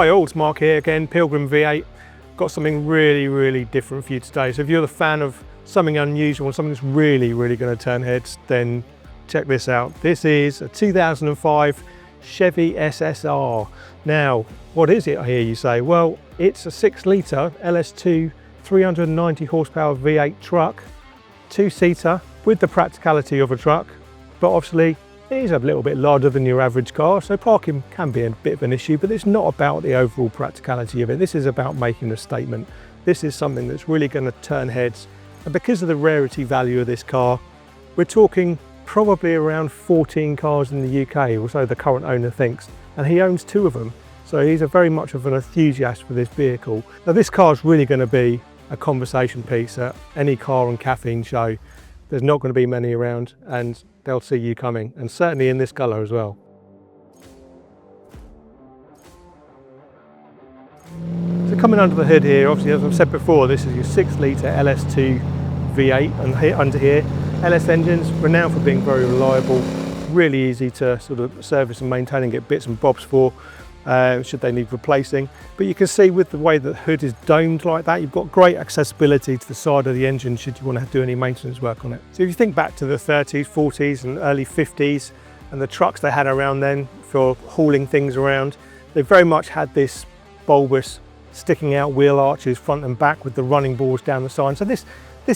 Hi all, it's Mark here again, Pilgrim V8. Got something really different for you today. So if you're the fan of something unusual and something that's really going to turn heads, then check this out. This is a 2005 Chevy SSR. Now, what is it, I hear you say? Well, it's a 6-litre LS2 390 horsepower V8 truck, 2-seater with the practicality of a truck, but obviously it is a little bit larger than your average car, so parking can be a bit of an issue, but it's not about the overall practicality of it. This is about making a statement. This is something that's really going to turn heads, and because of the rarity value of this car, we're talking probably around 14 cars in the UK, or so the current owner thinks, and he owns 2 of them, so he's very much of an enthusiast for this vehicle. Now this car is really going to be a conversation piece at any car and caffeine show. There's not going to be many around, and they'll see you coming, and certainly in this colour as well. So coming under the hood here, obviously as I've said before, this is your 6-litre LS2 V8, and here, under here, LS engines, renowned for being very reliable, really easy to sort of service and maintain and get bits and bobs for, should they need replacing. But you can see with the way that the hood is domed like that, you've got great accessibility to the side of the engine should you want to do any maintenance work on it. So if you think back to the 30s, 40s and early 50s and the trucks they had around then for hauling things around, they very much had this bulbous sticking out wheel arches front and back with the running boards down the side. So this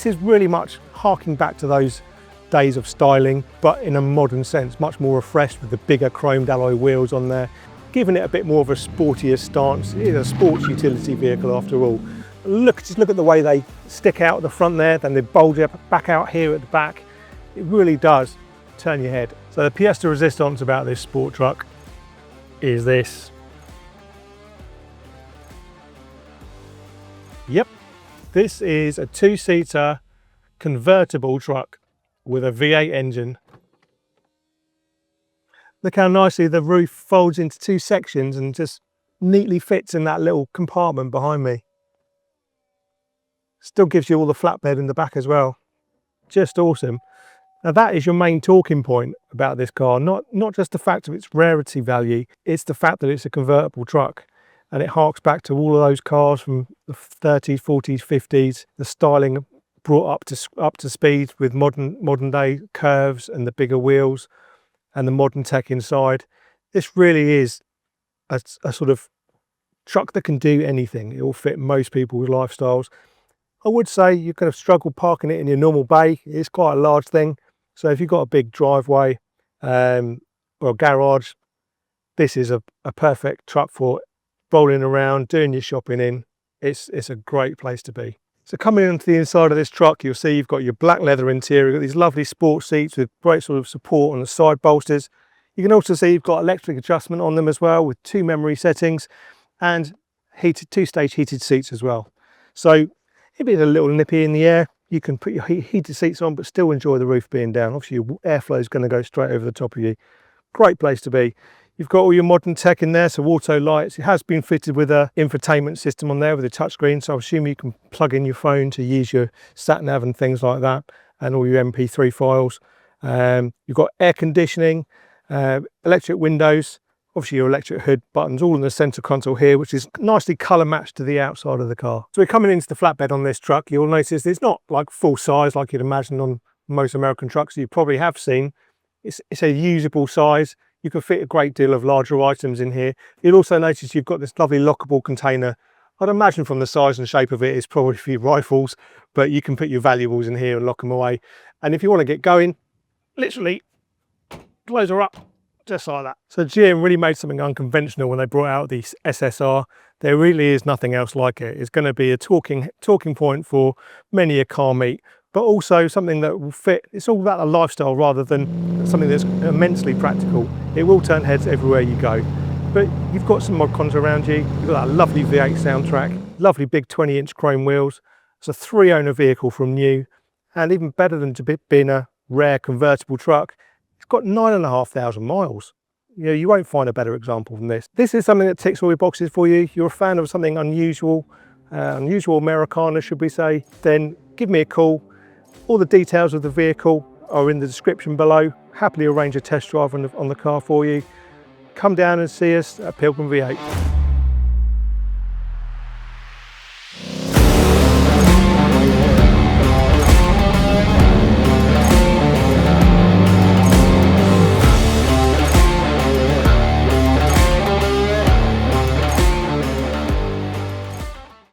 is really much harking back to those days of styling, but in a modern sense, much more refreshed with the bigger chromed alloy wheels on there, giving it a bit more of a sportier stance. It is a sports utility vehicle after all. Just look at the way they stick out at the front there, then they bulge back out here at the back. It really does turn your head. So the pièce de résistance about this sport truck is this. Yep, this is a 2-seater convertible truck with a V8 engine. Look how nicely the roof folds into 2 sections and just neatly fits in that little compartment behind me. Still gives you all the flatbed in the back as well. Just awesome. Now that is your main talking point about this car, not just the fact of its rarity value, it's the fact that it's a convertible truck. And it harks back to all of those cars from the 30s, 40s, 50s, the styling brought up to speed with modern day curves and the bigger wheels and the modern tech inside. This really is a sort of truck that can do anything. It will fit most people's lifestyles. I would say you're going to struggle parking it in your normal bay. It's quite a large thing. So if you've got a big driveway or a garage, this is a perfect truck for rolling around, doing your shopping in. It's a great place to be. So coming into the inside of this truck, you'll see you've got your black leather interior, you've got these lovely sports seats with great sort of support on the side bolsters. You can also see you've got electric adjustment on them as well with 2 memory settings and 2-stage heated seats as well. So if it's a little nippy in the air, you can put your heated seats on but still enjoy the roof being down. Obviously your airflow is going to go straight over the top of you. Great place to be. You've got all your modern tech in there, so auto lights. It has been fitted with an infotainment system on there with a touchscreen, so I assume you can plug in your phone to use your sat nav and things like that, and all your MP3 files. You've got air conditioning, electric windows, obviously your electric hood buttons, all in the centre console here, which is nicely colour matched to the outside of the car. So we're coming into the flatbed on this truck. You'll notice it's not like full size like you'd imagine on most American trucks you probably have seen. It's a usable size. You can fit a great deal of larger items in here. You'll also notice you've got this lovely lockable container. I'd imagine from the size and shape of it, it's probably for your rifles, but you can put your valuables in here and lock them away. And if you want to get going, literally close her up just like that. So GM really made something unconventional when they brought out the SSR. There really is nothing else like it. It's going to be a talking point for many a car meet, but also something that will fit. It's all about a lifestyle rather than something that's immensely practical. It will turn heads everywhere you go. But you've got some mod cons around you. You've got that lovely V8 soundtrack, lovely big 20-inch chrome wheels. It's a 3-owner vehicle from new, and even better than being a rare convertible truck, it's got 9,500 miles. You know, you won't find a better example than this. This is something that ticks all your boxes for you. You're a fan of something unusual, unusual Americana, should we say, then give me a call. All the details of the vehicle are in the description below. Happily arrange a test drive on the car for you. Come down and see us at Pilgrim V8.